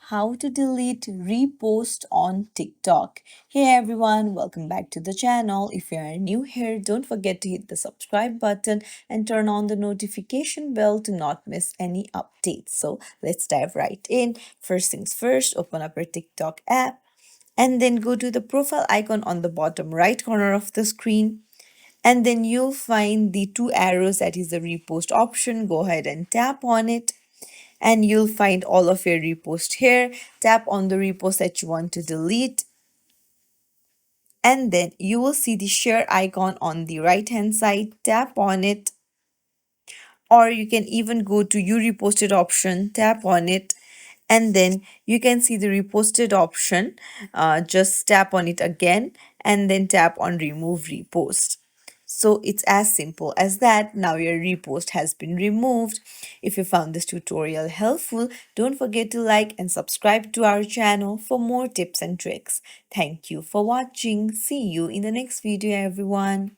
how to delete repost on TikTok. Hey everyone, welcome back to the channel. If you are new here, don't forget to hit the subscribe button and turn on the notification bell to not miss any updates. So let's dive right in. First things first, open up your TikTok app and then go to the profile icon on the bottom right corner of the screen. And then you'll find the two arrows, that is the repost option. Go ahead and tap on it and you'll find all of your repost here. Tap on the repost that you want to delete, and then you will see the share icon on the right hand side. Tap on it, or you can even go to you reposted option, tap on it, and then you can see the reposted option. Just tap on it again and then tap on remove repost. So it's as simple as that. Now your repost has been removed. If you found this tutorial helpful, don't forget to like and subscribe to our channel for more tips and tricks. Thank you for watching. See you in the next video, everyone.